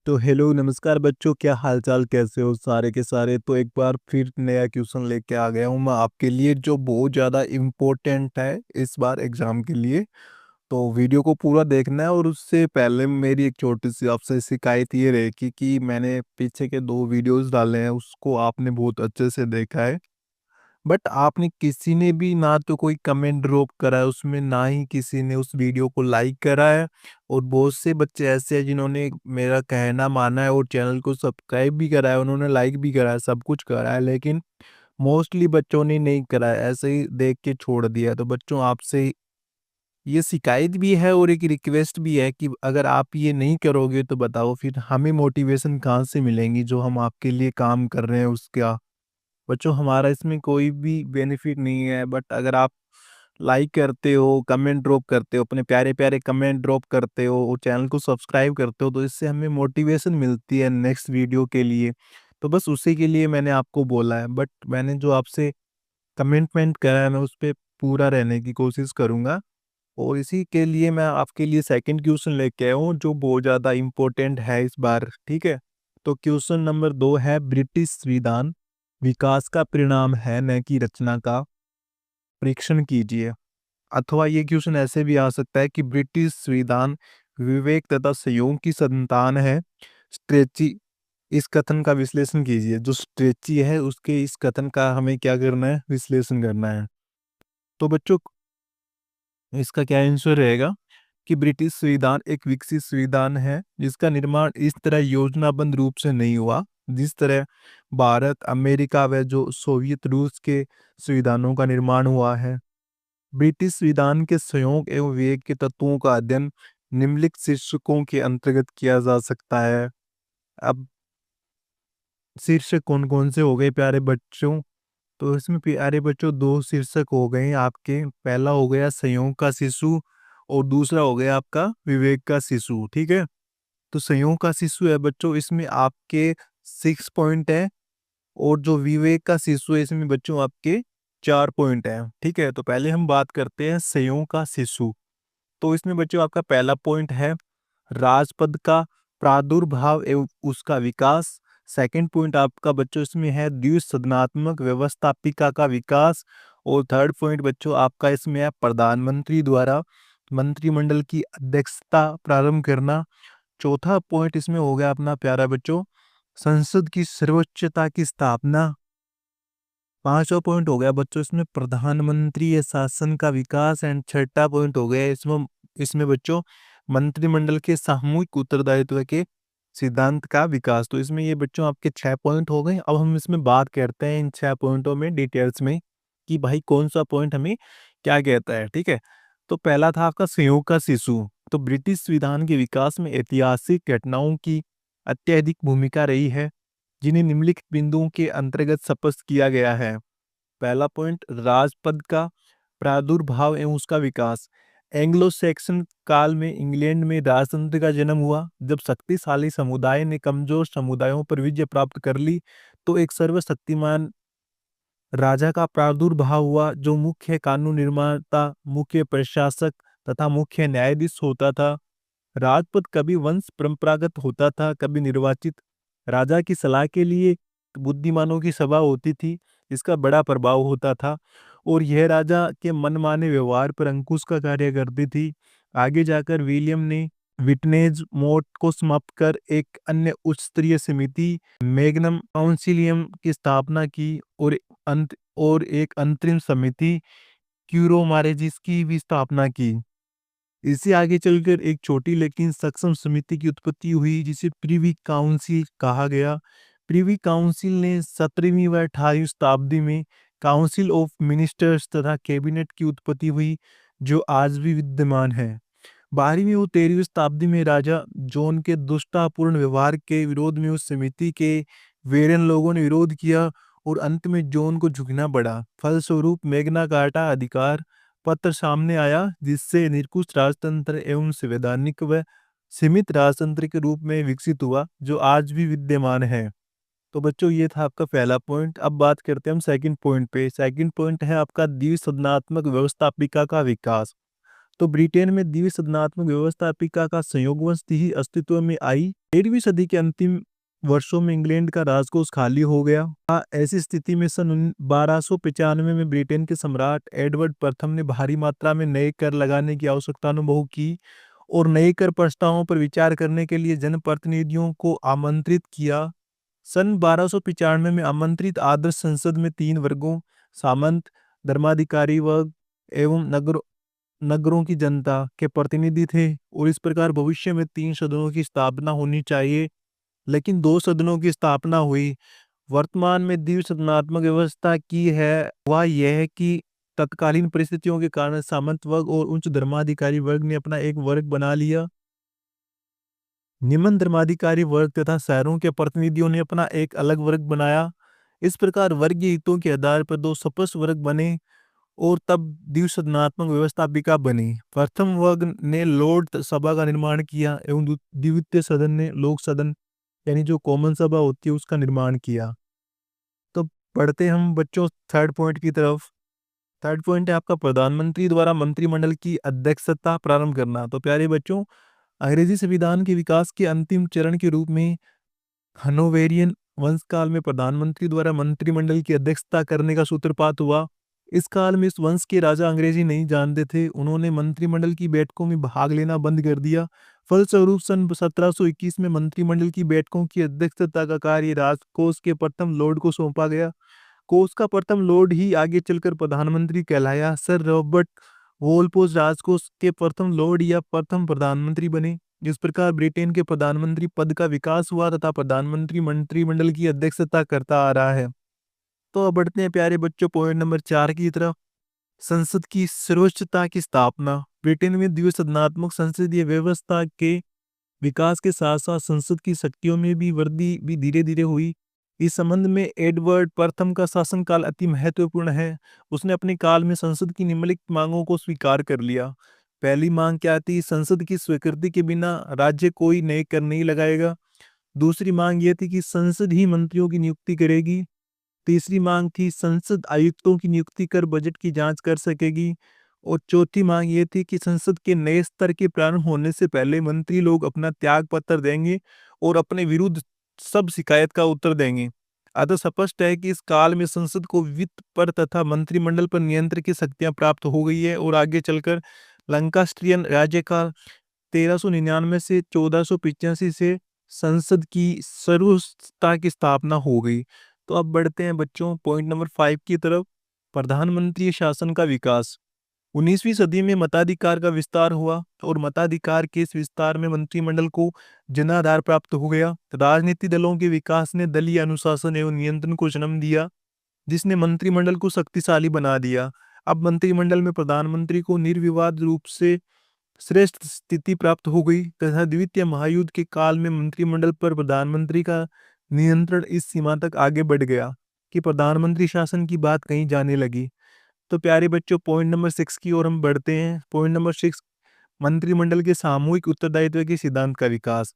तो हेलो नमस्कार बच्चों, क्या हालचाल, कैसे हो सारे के सारे। तो एक बार फिर नया क्वेश्चन लेके आ गया हूँ मैं आपके लिए, जो बहुत ज़्यादा इम्पोर्टेंट है इस बार एग्जाम के लिए। तो वीडियो को पूरा देखना है। और उससे पहले मेरी एक छोटी सी आपसे शिकायत ये रहेगी कि मैंने पीछे के 2 वीडियोस डाले हैं, उसको आपने बहुत अच्छे से देखा है, बट आपने किसी ने भी ना तो कोई कमेंट ड्रॉप करा है उसमें, ना ही किसी ने उस वीडियो को लाइक करा है। और बहुत से बच्चे ऐसे हैं जिन्होंने मेरा कहना माना है और चैनल को सब्सक्राइब भी करा है, उन्होंने लाइक भी करा है, सब कुछ करा है, लेकिन मोस्टली बच्चों ने नहीं करा है, ऐसे ही देख के छोड़ दिया है। तो बच्चों, आपसे ये शिकायत भी है और एक रिक्वेस्ट भी है कि अगर आप ये नहीं करोगे तो बताओ फिर हमें मोटिवेशन कहाँ से मिलेंगी, जो हम आपके लिए काम कर रहे हैं उसका। बच्चों, हमारा इसमें कोई भी बेनिफिट नहीं है, बट अगर आप लाइक करते हो, कमेंट ड्रॉप करते हो, अपने प्यारे प्यारे कमेंट ड्रॉप करते हो और चैनल को सब्सक्राइब करते हो, तो इससे हमें मोटिवेशन मिलती है नेक्स्ट वीडियो के लिए। तो बस उसी के लिए मैंने आपको बोला है, बट मैंने जो आपसे कमिटमेंट करा है मैं उस पर पूरा रहने की कोशिश करूंगा। और इसी के लिए मैं आपके लिए सेकंड क्वेश्चन लेके आया हूँ, जो बहुत ज़्यादा इम्पोर्टेंट है इस बार। ठीक है, तो क्वेश्चन नंबर 2 है, ब्रिटिश संविधान विकास का परिणाम है न कि रचना का, परीक्षण कीजिए। अथवा ये क्वेश्चन ऐसे भी आ सकता है कि ब्रिटिश संविधान विवेक तथा संयोग की संतान है, स्ट्रेची। इस कथन का विश्लेषण कीजिए। जो स्ट्रेची है उसके इस कथन का हमें क्या करना है, विश्लेषण करना है। तो बच्चों, इसका क्या आंसर रहेगा कि ब्रिटिश संविधान एक विकसित संविधान है जिसका निर्माण इस तरह योजनाबद्ध रूप से नहीं हुआ जिस तरह भारत, अमेरिका व जो सोवियत रूस के संविधानों का निर्माण हुआ है। ब्रिटिश संविधान के संयोग एवं विवेक के तत्वों का अध्ययन निम्नलिखित शीर्षकों के अंतर्गत किया जा सकता है। अब शीर्षक कौन कौन से हो गए प्यारे बच्चों? तो इसमें प्यारे बच्चों 2 शीर्षक हो गए हैं आपके। पहला हो गया संयोग का शिशु और दूसरा हो गया आपका विवेक का शिशु। ठीक है, तो संयोग का शिशु है बच्चों, इसमें आपके 6 पॉइंट है। और जो विवेक का शिशु है इसमें बच्चों आपके 4 पॉइंट है। ठीक है, तो पहले हम बात करते हैं संयोग का शिशु। तो इसमें बच्चों आपका पहला पॉइंट है राजपद का प्रादुर्भाव एवं उसका विकास। सेकंड पॉइंट आपका बच्चों इसमें है द्विसदनात्मक व्यवस्थापिका का विकास। और थर्ड पॉइंट बच्चों आपका इसमें है प्रधानमंत्री द्वारा मंत्रिमंडल की अध्यक्षता प्रारंभ करना। चौथा पॉइंट इसमें हो गया अपना प्यारा बच्चों संसद की सर्वोच्चता की स्थापना। पांचवा पॉइंट हो गया बच्चों इसमें प्रधानमंत्री शासन का विकास। एंड छठा पॉइंट हो गया इसमें इसमें बच्चों मंत्रिमंडल के सामूहिक उत्तरदायित्व के सिद्धांत का विकास। तो इसमें ये बच्चों आपके 6 पॉइंट हो गए। अब हम इसमें बात करते हैं इन 6 पॉइंटों में डिटेल्स में कि भाई कौन सा पॉइंट हमें क्या कहता है। ठीक है, तो पहला था आपका संयोग का शिशु। तो ब्रिटिश संविधान के विकास में ऐतिहासिक घटनाओं की अत्यधिक भूमिका रही है जिन्हें निम्नलिखित बिंदुओं के अंतर्गत स्पष्ट किया गया है। पहला पॉइंट राजपद का प्रादुर्भाव एवं उसका विकास। एंग्लो सैक्सन काल में इंग्लैंड में राजतंत्र का जन्म हुआ। जब शक्तिशाली समुदाय ने कमजोर समुदायों पर विजय प्राप्त कर ली तो एक सर्वशक्तिमान राजा का प्रादुर्भाव हुआ जो मुख्य कानून निर्माता, मुख्य प्रशासक तथा मुख्य न्यायाधीश होता था। राजपद कभी वंश परंपरागत होता था, कभी निर्वाचित राजा की सलाह के लिए बुद्धिमानों की सभा होती थी। इसका बड़ा प्रभाव होता था और यह राजा के मनमाने व्यवहार पर अंकुश का कार्य करती थी। आगे जाकर विलियम ने विटनेज मोट को समाप्त कर एक अन्य उच्च स्तरीय समिति मैग्नम काउंसिलियम की स्थापना की और एक अंतरिम समिति क्यूरो मारेजिस की भी स्थापना की। इससे आगे चलकर एक छोटी लेकिन सक्षम समिति की उत्पत्ति हुई जिसे प्रिवी काउंसिल कहा गया। प्रिवी काउंसिल ने 17वीं व 18वीं शताब्दी में काउंसिल ऑफ मिनिस्टर्स तथा कैबिनेट की उत्पत्ति हुई जो आज भी विद्यमान है। 12वीं और 13वीं शताब्दी में राजा जॉन के दुष्टतापूर्ण व्यवहार के विरोध में उस समिति के वेरेन लोगों ने विरोध किया और अंत में जॉन को झुकना पड़ा। फलस्वरूप मैग्ना कार्टा अधिकार पत्र सामने आया जिससे निरंकुश राजतंत्र एवं संवैधानिक व सीमित राजतंत्र के रूप में विकसित हुआ जो आज भी विद्यमान है। तो बच्चों, ये था आपका पहला पॉइंट। अब बात करते हैं हम सेकंड पॉइंट पे। सेकंड पॉइंट है आपका द्विसदनात्मक व्यवस्थापिका का विकास। तो ब्रिटेन में द्विसदनात्मक व्यवस्थापिका का संयोगवश ही अस्तित्व में आई। 13वीं सदी के अंतिम वर्षों में इंग्लैंड का राजकोष खाली हो गया। ऐसी स्थिति में सन 1295 में ब्रिटेन के सम्राट एडवर्ड प्रथम ने भारी मात्रा में नए कर लगाने की आवश्यकता अनुभव की और नए कर प्रस्तावों पर विचार करने के लिए जनप्रतिनिधियों को आमंत्रित किया। सन 1295 में आमंत्रित आदर्श संसद में 3 वर्गों, सामंत, धर्माधिकारी वर्ग एवं नगरों की जनता के प्रतिनिधि थे और इस प्रकार भविष्य में 3 सदनों की स्थापना होनी चाहिए, लेकिन 2 सदनों की स्थापना हुई। वर्तमान में द्विसदनात्मक व्यवस्था की है वह यह है कि तत्कालीन परिस्थितियों के कारण सामंत वर्ग और उच्च धर्माधिकारी वर्ग ने अपना एक वर्ग बना लिया। निम्न धर्माधिकारी वर्ग तथा शहरों के प्रतिनिधियों ने अपना एक अलग वर्ग बनाया। इस प्रकार वर्गीय हितों के आधार पर 2 स्पष्ट वर्ग बने और तब द्विसदनात्मक व्यवस्थापिका बनी। प्रथम वर्ग ने लॉर्ड सभा का निर्माण किया एवं द्वितीय सदन ने लोक सदन यानी जो कॉमन सभा होती है उसका निर्माण किया। तो पढ़ते हम बच्चों थर्ड पॉइंट की तरफ। थर्ड पॉइंट है आपका प्रधानमंत्री द्वारा मंत्रिमंडल की अध्यक्षता प्रारंभ करना। तो प्यारे बच्चों, अंग्रेजी संविधान के विकास के अंतिम चरण के रूप में हनोवेरियन वंशकाल में प्रधानमंत्री द्वारा मंत्रिमंडल की अध्यक्षता करने का सूत्रपात हुआ। इस काल में इस वंश के राजा अंग्रेजी नहीं जानते थे। उन्होंने मंत्रिमंडल की बैठकों में भाग लेना बंद कर दिया। फलस्वरूप सन 1721 में मंत्रिमंडल की बैठकों की अध्यक्षता का कार्य राजकोष के प्रथम लॉर्ड को सौंपा गया। कोष का प्रथम लॉर्ड ही आगे चलकर प्रधानमंत्री कहलाया। सर रॉबर्ट वोल्पोज राजकोष के प्रथम लॉर्ड या प्रथम प्रधानमंत्री बने। इस प्रकार ब्रिटेन के प्रधानमंत्री पद का विकास हुआ तथा प्रधानमंत्री मंत्रिमंडल की अध्यक्षता करता आ रहा है। तो अब बढ़ते हैं प्यारे बच्चों पॉइंट नंबर 4 की तरफ। संसद की सर्वोच्चता की स्थापना। ब्रिटेन में द्विसदनात्मक संसदीय व्यवस्था के विकास के साथ साथ संसद की शक्तियों में भी वृद्धि भी धीरे धीरे हुई। इस संबंध में एडवर्ड प्रथम का शासनकाल अति महत्वपूर्ण है। उसने अपने काल में संसद की निम्नलिखित मांगों को स्वीकार कर लिया। पहली मांग क्या थी? संसद की स्वीकृति के बिना राज्य कोई नए कर नहीं लगाएगा। दूसरी मांग यह थी कि संसद ही मंत्रियों की नियुक्ति करेगी। तीसरी मांग थी संसद आयुक्तों की नियुक्ति कर बजट की जांच कर सकेगी। और चौथी मांग ये थी कि संसद के नए स्तर के प्रारंभ होने से पहले मंत्री लोग अपना त्याग पत्र देंगे और अपने विरुद्ध सब शिकायत का उत्तर देंगे। अतः स्पष्ट है कि इस काल में संसद को वित्त पर तथा मंत्रिमंडल पर नियंत्रण की शक्तियां प्राप्त हो गई है और आगे चलकर लंकास्ट्रियन राज्यकाल 1399 से 1485 से संसद की सर्वोच्चता की स्थापना हो गई। तो अब बढ़ते हैं बच्चों पॉइंट नंबर 5 की तरफ। प्रधानमंत्री शासन का विकास। 19वीं सदी में मताधिकार का विस्तार हुआ और मताधिकार के इस विस्तार में मंत्रिमंडल को जनाधार प्राप्त हो गया। राजनीतिक दलों के विकास ने दलीय अनुशासन एवं नियंत्रण को जन्म दिया, जिसने मंत्रिमंडल को शक्तिशाली बना दिया। अब मंत्रिमंडल में प्रधानमंत्री को निर्विवाद रूप से श्रेष्ठ स्थिति प्राप्त हो गई तथा द्वितीय महायुद्ध के काल में मंत्रिमंडल पर प्रधानमंत्री का नियंत्रण इस सीमा तक आगे बढ़ गया कि प्रधानमंत्री शासन की बात कहीं जाने लगी। तो प्यारे बच्चों पॉइंट नंबर 6 की ओर हम बढ़ते हैं। पॉइंट नंबर 6, मंत्रिमंडल के सामूहिक उत्तरदायित्व के सिद्धांत का विकास।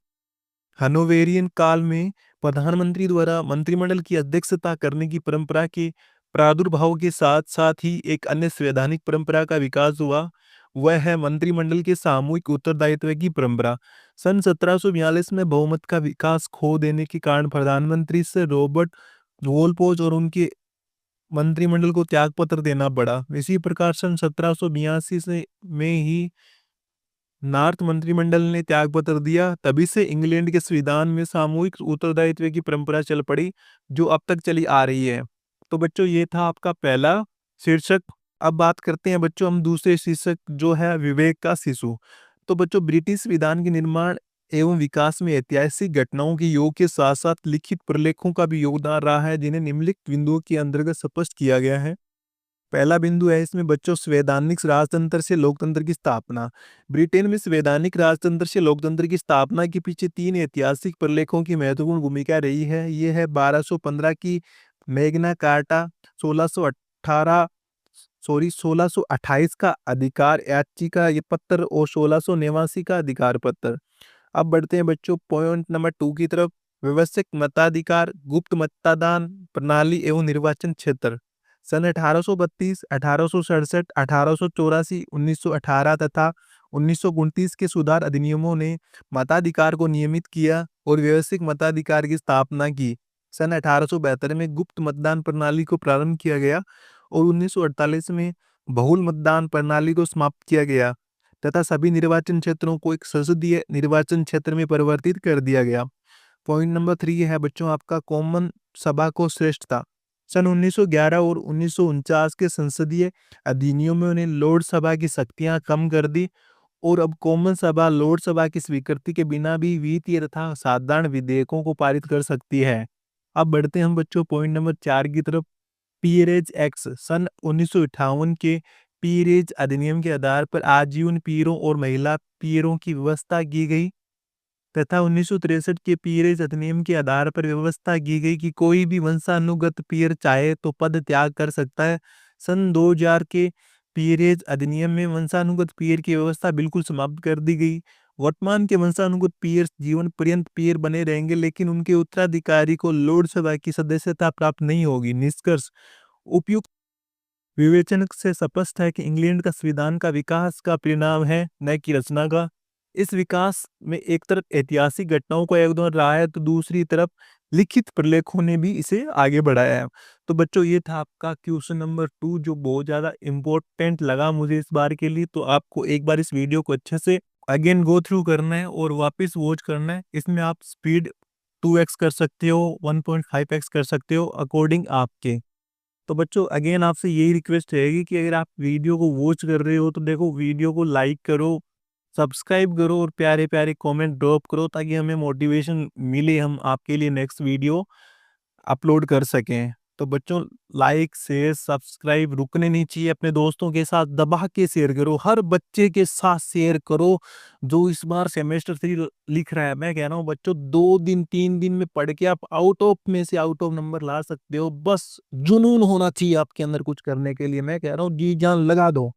हनोवेरियन काल में प्रधानमंत्री द्वारा मंत्रिमंडल की अध्यक्षता करने की परंपरा के प्रादुर्भाव के साथ साथ ही एक अन्य संवैधानिक परंपरा का विकास हुआ। वह है मंत्रिमंडल के सामूहिक उत्तरदायित्व की परंपरा। सन 1742 में बहुमत का विकास खो देने के कारण प्रधानमंत्री से रॉबर्ट वोल्पोज और उनके मंत्रिमंडल को त्यागपत्र देना पड़ा। इसी प्रकार सन 1782 से में ही नॉर्थ मंत्रिमंडल ने त्यागपत्र दिया। तभी से इंग्लैंड के संविधान में सामूहिक उत्तरदायित्व की परंपरा चल पड़ी, जो अब तक चली आ रही है। तो बच्चों ये था आपका पहला शीर्षक। अब बात करते हैं बच्चों हम दूसरे शीर्षक जो है विवेक का शिशु। तो बच्चों ब्रिटिश संविधान के निर्माण एवं विकास में ऐतिहासिक घटनाओं के योग के साथ साथ लिखित प्रलेखों का भी योगदान रहा है, जिन्हें निम्नलिखित बिंदुओं के अंतर्गत स्पष्ट किया गया है। पहला बिंदु है इसमें बच्चों संवैधानिक राजतंत्र से लोकतंत्र की स्थापना। ब्रिटेन में संवैधानिक राजतंत्र से लोकतंत्र की स्थापना के पीछे 3 ऐतिहासिक प्रलेखों की महत्वपूर्ण भूमिका रही है। ये है 1215 की मैग्ना कार्टा, 1628 का अधिकार याचिका ये पत्र और 1689 का अधिकार पत्र। अब बढ़ते हैं बच्चों पॉइंट नंबर 2 की तरफ। व्यवस्थित मताधिकार, गुप्त मतदान प्रणाली एवं निर्वाचन क्षेत्र। सन 1832, 1867, 1884, 1918 तथा 1929 के सुधार अधिनियमों ने मताधिकार को नियमित किया और व्यवसायिक मताधिकार की स्थापना की। सन 1872 में गुप्त मतदान प्रणाली को प्रारंभ किया गया और 1948 में बहुल मतदान प्रणाली को समाप्त किया गया तथा सभी निर्वाचन क्षेत्रों को एक संसदीय निर्वाचन क्षेत्र में परिवर्तित कर दिया गया। पॉइंट नंबर 3 है बच्चों आपका कॉमन सभा को श्रेष्ठता। सन 1911 और 1949 के संसदीय अधिनियमों ने लोकसभा की शक्तियां कम कर दी और अब कॉमन सभा लोकसभा की स्वीकृति के बिना भी वित्तीय तथा साधारण विधेयकों को पारित कर सकती है। अब बढ़ते हैं हम बच्चों पॉइंट नंबर 4 की तरफ। पीरेज एक्ट सन 1958 के पीरेज अधिनियम के आधार पर आजीवन पीरों और महिला पीरों की व्यवस्था की गई तथा 1963 के पीरेज अधिनियम के आधार पर व्यवस्था की गई कि कोई भी वंशानुगत पीर चाहे तो पद त्याग कर सकता है। सन 2000 के पीरेज अधिनियम में वंशानुगत पीर की व्यवस्था बिल्कुल समाप्त कर दी गई। वर्तमान के वंशानुगत पीर जीवन पर्यंत पीर बने रहेंगे लेकिन उनके उत्तराधिकारी को लोकसभा की सदस्यता प्राप्त नहीं होगी। निष्कर्ष उपयुक्त विवेचन से स्पष्ट है कि इंग्लैंड का संविधान का विकास का परिणाम है न कि रचना का। इस विकास में एक तरफ ऐतिहासिक घटनाओं को योगदान रहा है तो दूसरी तरफ लिखित प्रलेखों ने भी इसे आगे बढ़ाया है। तो बच्चों ये था आपका क्वेश्चन नंबर 2 जो बहुत ज़्यादा इम्पोर्टेंट लगा मुझे इस बार के लिए। तो आपको एक बार इस वीडियो को अच्छे से अगेन गो थ्रू करना है और वापस वॉच करना है। इसमें आप स्पीड 2x कर सकते हो, 1.5x कर सकते हो अकॉर्डिंग आपके। तो बच्चों अगेन आपसे यही रिक्वेस्ट रहेगी कि अगर आप वीडियो को वॉच कर रहे हो तो देखो वीडियो को लाइक करो, सब्सक्राइब करो और प्यारे प्यारे कमेंट ड्रॉप करो ताकि हमें मोटिवेशन मिले, हम आपके लिए नेक्स्ट वीडियो अपलोड कर सकें। तो बच्चों लाइक शेयर सब्सक्राइब रुकने नहीं चाहिए, अपने दोस्तों के साथ दबा के शेयर करो, हर बच्चे के साथ शेयर करो जो इस बार सेमेस्टर 3 लिख रहा है। मैं कह रहा हूँ बच्चों 2 दिन 3 दिन में पढ़ के आप आउट ऑफ में से आउट ऑफ नंबर ला सकते हो। बस जुनून होना चाहिए आपके अंदर कुछ करने के लिए। मैं कह रहा हूँ जी जान लगा दो।